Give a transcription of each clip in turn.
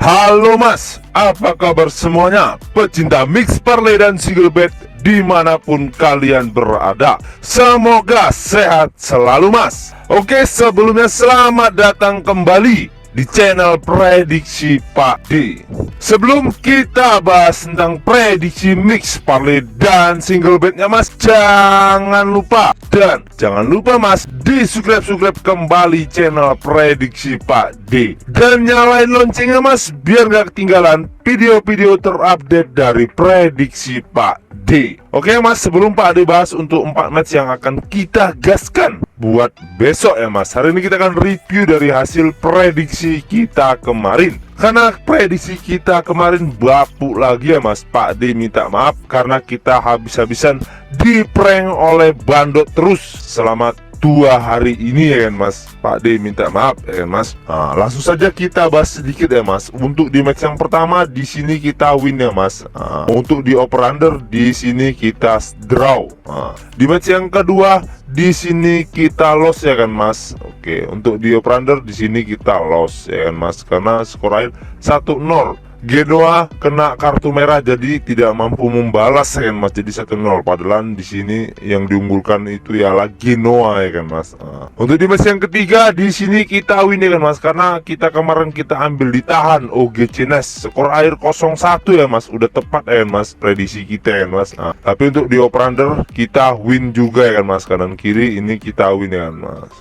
Halo mas, apa kabar semuanya? Pecinta mix parlay dan single bet dimanapun kalian berada, semoga sehat selalu mas. Oke, sebelumnya selamat datang kembali di channel Prediksi Pak D. Sebelum kita bahas tentang prediksi mix parlay dan single betnya mas, jangan lupa mas di subscribe kembali channel Prediksi Pak D dan nyalain loncengnya mas, biar gak ketinggalan video-video terupdate dari Prediksi Pak D. Oke mas, sebelum Pak D bahas untuk 4 match yang akan kita gaskan buat besok ya mas, hari ini kita akan review dari hasil prediksi kita kemarin. Karena prediksi kita kemarin bapuk lagi ya mas, Pak D minta maaf karena kita habis-habisan di prank oleh bandot terus selama 2 hari ini ya kan mas. Pak D minta maaf ya kan mas. Nah, langsung saja kita bahas sedikit ya mas. Untuk di match yang pertama di sini kita win ya mas. Untuk di over under di sini kita draw. Di match yang kedua di sini kita loss ya kan mas. Oke, untuk di over under di sini kita loss ya kan mas, karena skor akhir 1-0. Genoa kena kartu merah jadi tidak mampu membalas ya kan mas, jadi 1-0. Padahal di sini yang diunggulkan itu ialah Genoa ya kan mas. Untuk di match yang ketiga di sini kita win ya kan mas, karena kita kemarin kita ambil ditahan OGC Nice, skor akhir 0-1 ya mas, udah tepat ya kan mas prediksi kita ya kan mas. Tapi untuk di over under kita win juga ya kan mas, kanan kiri ini kita win ya kan mas.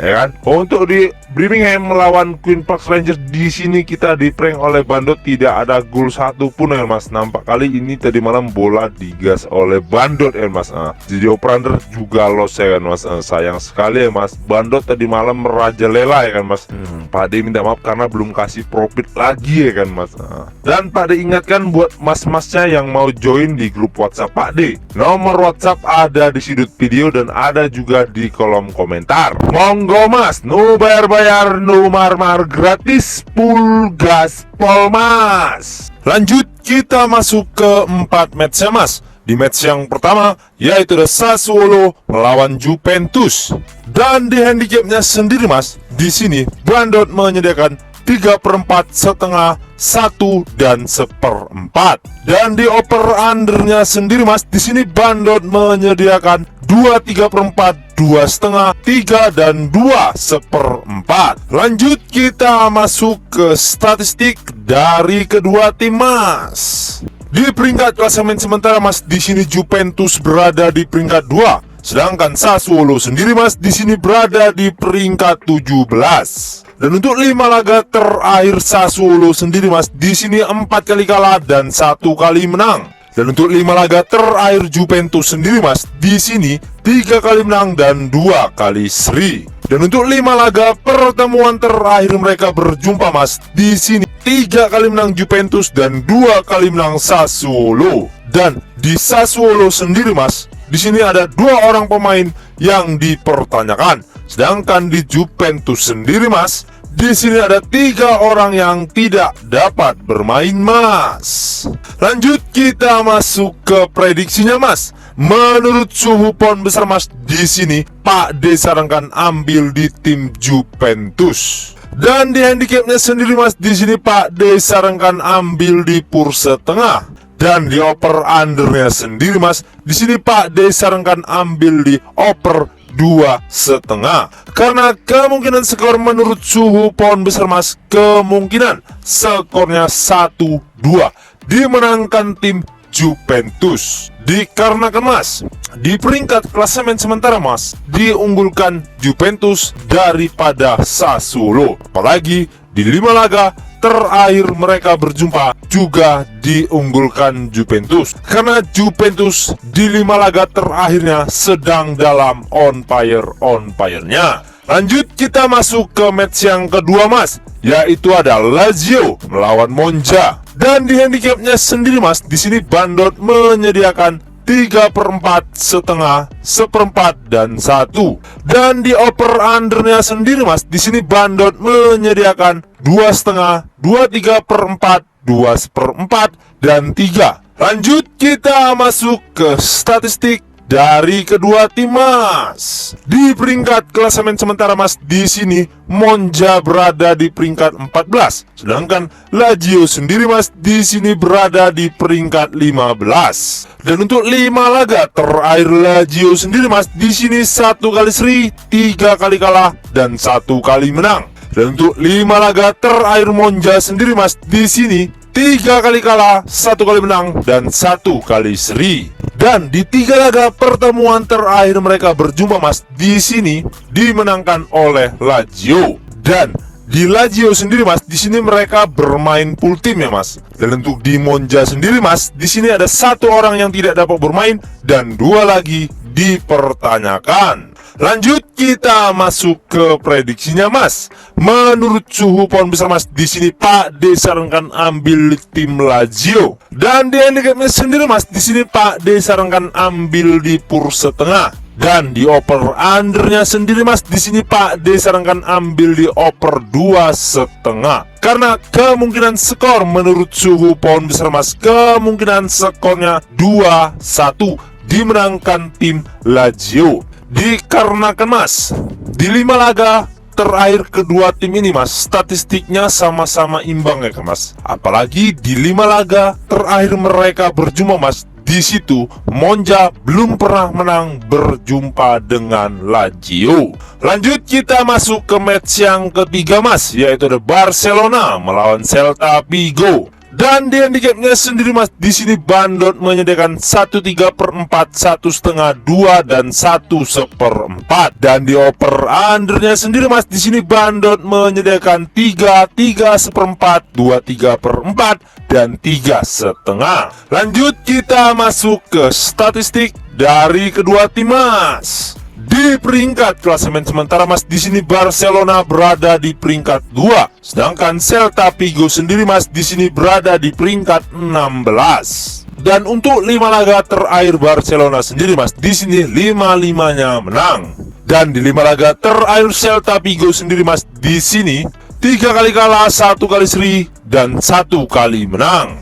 Ya kan. Untuk di Birmingham melawan Queen Park Rangers di sini kita di prank oleh bandot, tidak ada gol satupun ya mas. Nampak kali ini tadi malam bola digas oleh bandot ya mas. Jadi over juga loss ya kan mas. Sayang sekali ya mas, bandot tadi malam merajalela ya kan mas. Pak D minta maaf karena belum kasih profit lagi ya kan mas. Dan Pak D ingatkan buat mas-masnya yang mau join di grup WhatsApp Pak D, nomor WhatsApp ada di sudut video dan ada juga di kolom komentar. Monggo mas, no bayar-bayar, no marmar, gratis, full gas pol mas. Lanjut kita masuk ke 4 match ya mas. Di match yang pertama yaitu ada Sassuolo melawan Juventus. Dan di handicapnya sendiri mas, di sini bandot menyediakan 3/4 setengah, 1 dan 1/4. Dan di over undernya sendiri mas, di sini bandot menyediakan 2 3/4, 2 setengah, 3 dan 2 1/4. Lanjut kita masuk ke statistik dari kedua tim mas. Di peringkat klasemen sementara mas, di sini Juventus berada di peringkat 2, sedangkan Sassuolo sendiri mas di sini berada di peringkat 17. Dan untuk 5 laga terakhir Sassuolo sendiri mas, di sini 4 kali kalah dan 1 kali menang. Dan untuk 5 laga terakhir Juventus sendiri mas, di sini 3 kali menang dan 2 kali seri. Dan untuk 5 laga pertemuan terakhir mereka berjumpa mas, di sini 3 kali menang Juventus dan 2 kali menang Sassuolo. Dan di Sassuolo sendiri mas, di sini ada 2 orang pemain yang dipertanyakan. Sedangkan di Juventus sendiri mas, di sini ada 3 orang yang tidak dapat bermain mas. Lanjut kita masuk ke prediksinya mas. Menurut suhu pound besar mas, di sini Pak D sarankan ambil di tim Juventus. Dan di handicapnya sendiri mas, di sini Pak D sarankan ambil di pur setengah. Dan di over undernya sendiri mas, di sini Pak D sarankan ambil di over 2,5. Karena kemungkinan skor menurut suhu pound besar mas, kemungkinan skornya 1-2 dimenangkan tim Juventus. Dikarenakan mas, di peringkat klasemen sementara mas, diunggulkan Juventus daripada Sassuolo. Apalagi di 5 laga terakhir mereka berjumpa juga diunggulkan Juventus, karena Juventus di 5 laga terakhirnya sedang dalam on fire-nya. Lanjut kita masuk ke match yang kedua mas, yaitu ada Lazio melawan Monza. Dan di handicapnya sendiri mas, di sini bandot menyediakan 3/4 setengah, 1/4 dan 1. Dan di over undernya sendiri mas, di sini bandot menyediakan 2,5, 23/4, 2 1/4 dan 3. Lanjut kita masuk ke statistik dari kedua tim, Mas. Di peringkat klasemen sementara, Mas, di sini Monza berada di peringkat 14, sedangkan Lazio sendiri, Mas, di sini berada di peringkat 15. Dan untuk 5 laga terakhir Lazio sendiri, Mas, di sini 1 kali seri, 3 kali kalah dan 1 kali menang. Dan untuk 5 laga terakhir Monza sendiri, Mas, di sini 3 kali kalah, 1 kali menang dan 1 kali seri. Dan di 3 laga pertemuan terakhir mereka berjumpa, Mas, di sini dimenangkan oleh Lazio. Dan di Lazio sendiri, Mas, di sini mereka bermain full tim ya, Mas. Dan untuk di Monza sendiri, Mas, di sini ada 1 orang yang tidak dapat bermain dan 2 lagi dipertanyakan. Lanjut, kita masuk ke prediksinya, Mas. Menurut suhu pohon besar, Mas, di sini Pak D sarankan ambil tim Lazio. Dan di handicapnya sendiri, Mas, di sini Pak D sarankan ambil di pur setengah. Dan di over undernya sendiri, Mas, di sini Pak D sarankan ambil di over 2,5. Karena kemungkinan skor menurut suhu pohon besar, Mas, kemungkinan skornya 2-1 dimenangkan tim Lazio. Dikarenakan, Mas, di 5 laga terakhir kedua tim ini, Mas, statistiknya sama-sama imbang ya, Mas. Apalagi di 5 laga terakhir mereka berjumpa, Mas, di situ Monza belum pernah menang berjumpa dengan Lazio. Lanjut, kita masuk ke match yang ketiga, Mas, yaitu ada Barcelona melawan Celta Vigo. Dan di handicapnya sendiri, Mas, di sini Bandot menyediakan 1/3/4, 1,5, 2 dan 1/4. Dan di over undernya sendiri, Mas, di sini Bandot menyediakan 3/4, 2/3/4 dan 3,5. Lanjut, kita masuk ke statistik dari kedua tim, Mas. Di peringkat klasemen sementara, Mas, di sini Barcelona berada di peringkat 2, sedangkan Celta Vigo sendiri, Mas, di sini berada di peringkat 16. Dan untuk 5 laga terakhir Barcelona sendiri, Mas, di sini 5-5-nya menang. Dan di 5 laga terakhir Celta Vigo sendiri, Mas, di sini 3 kali kalah, 1 kali seri dan 1 kali menang.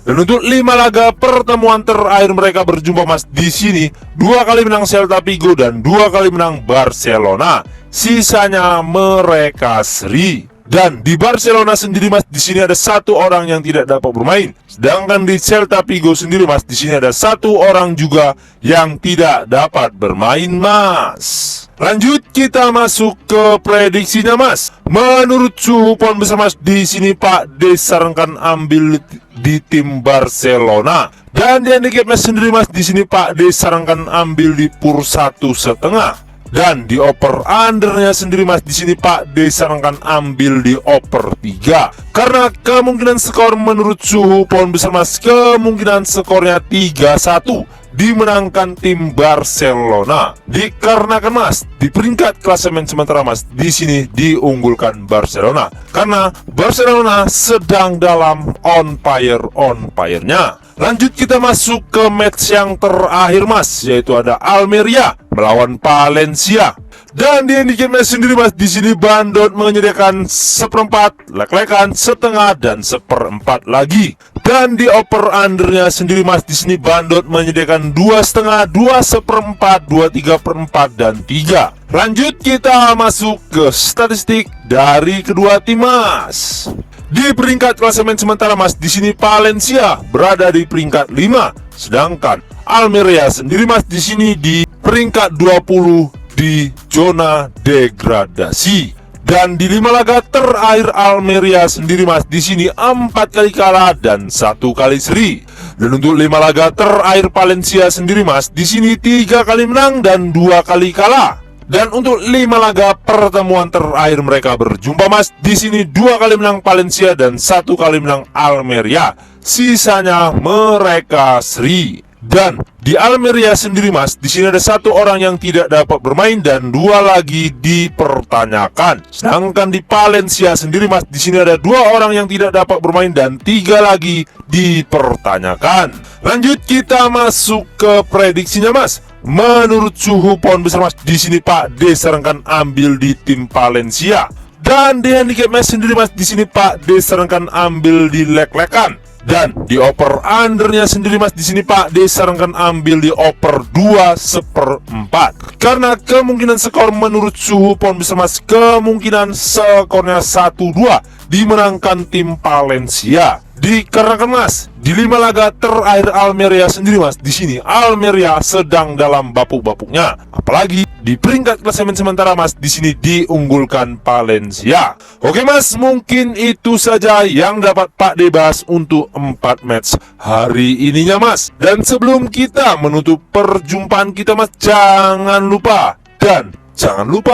Dan untuk 5 laga pertemuan terakhir mereka berjumpa, Mas, di sini 2 kali menang Celta Vigo dan 2 kali menang Barcelona. Sisanya mereka seri. Dan di Barcelona sendiri, Mas, di sini ada 1 orang yang tidak dapat bermain. Sedangkan di Celta Vigo sendiri, Mas, di sini ada 1 orang juga yang tidak dapat bermain, Mas. Lanjut, kita masuk ke prediksinya, Mas. Menurut suhu pohon besar, Mas, di sini Pak D sarankan ambil di tim Barcelona. Dan di handicapnya sendiri, Mas, di sini Pak D sarankan ambil di pur 1,5. Dan di over undernya sendiri, Mas, di sini Pak D sarankan ambil di over 3. Karena kemungkinan skor menurut suhu pohon besar, Mas, kemungkinan skornya 3-1 dimenangkan tim Barcelona. Dikarenakan, Mas, di peringkat klasemen sementara, Mas, di sini diunggulkan Barcelona karena Barcelona sedang dalam on fire-nya. Lanjut, kita masuk ke match yang terakhir, Mas, yaitu ada Almeria melawan Valencia. Dan di handicapnya sendiri, Mas, di sini Bandot menyediakan 1/4, lek-lekan, setengah dan 1/4 lagi. Dan di over undernya sendiri, Mas, di sini Bandot menyediakan 2,5, 2/1/4, 2/3/4 dan 3. Lanjut, kita masuk ke statistik dari kedua tim, Mas. Di peringkat klasemen sementara, Mas, di sini Valencia berada di peringkat 5, sedangkan Almeria sendiri, Mas, di sini di peringkat 20 di zona degradasi. Dan di 5 laga terakhir Almeria sendiri, Mas, di sini 4 kali kalah dan 1 kali seri. Dan untuk 5 laga terakhir Valencia sendiri, Mas, di sini 3 kali menang dan 2 kali kalah. Dan untuk 5 laga pertemuan terakhir mereka berjumpa, Mas, di sini 2 kali menang Valencia dan 1 kali menang Almeria. Sisanya mereka seri. Dan di Almeria sendiri, Mas, di sini ada 1 orang yang tidak dapat bermain dan 2 lagi dipertanyakan. Sedangkan di Valencia sendiri, Mas, di sini ada 2 orang yang tidak dapat bermain dan 3 lagi dipertanyakan. Lanjut, kita masuk ke prediksinya, Mas. Menurut suhu pohon besar, Mas, di sini Pak D sarankan ambil di tim Valencia. Dan di handicapnya sendiri, Mas, di sini Pak D sarankan ambil di lek-lekan. Dan di oper undernya sendiri mas, di sini Pak D sarankan ambil di oper 2/4 karena kemungkinan skor menurut suhu pohon besar mas, kemungkinan skornya 1-2 dimenangkan tim Valencia. Dikarenakan mas, di 5 laga terakhir Almeria sendiri mas, di sini Almeria sedang dalam bapuk-bapuknya. Apalagi di peringkat klasemen sementara mas, di sini diunggulkan Valencia. Oke mas, mungkin itu saja yang dapat Pak D bahas untuk 4 match hari ininya mas. Dan sebelum kita menutup perjumpaan kita mas, jangan lupa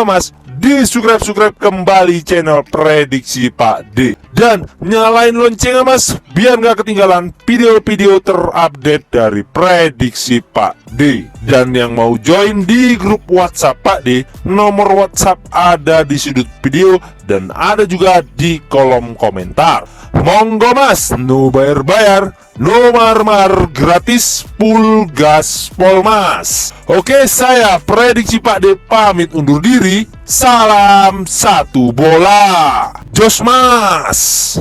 mas, di subscribe kembali channel Prediksi Pak D dan nyalain loncengnya mas, biar nggak ketinggalan video-video terupdate dari Prediksi Pak D. Dan yang mau join di grup WhatsApp Pak D, nomor WhatsApp ada di sudut video dan ada juga di kolom komentar. Monggo mas, no bayar, no mar-mar, gratis, full gas Polmas. Oke, saya Prediksi Pak D pamit undur diri. Salam satu bola, jos mas.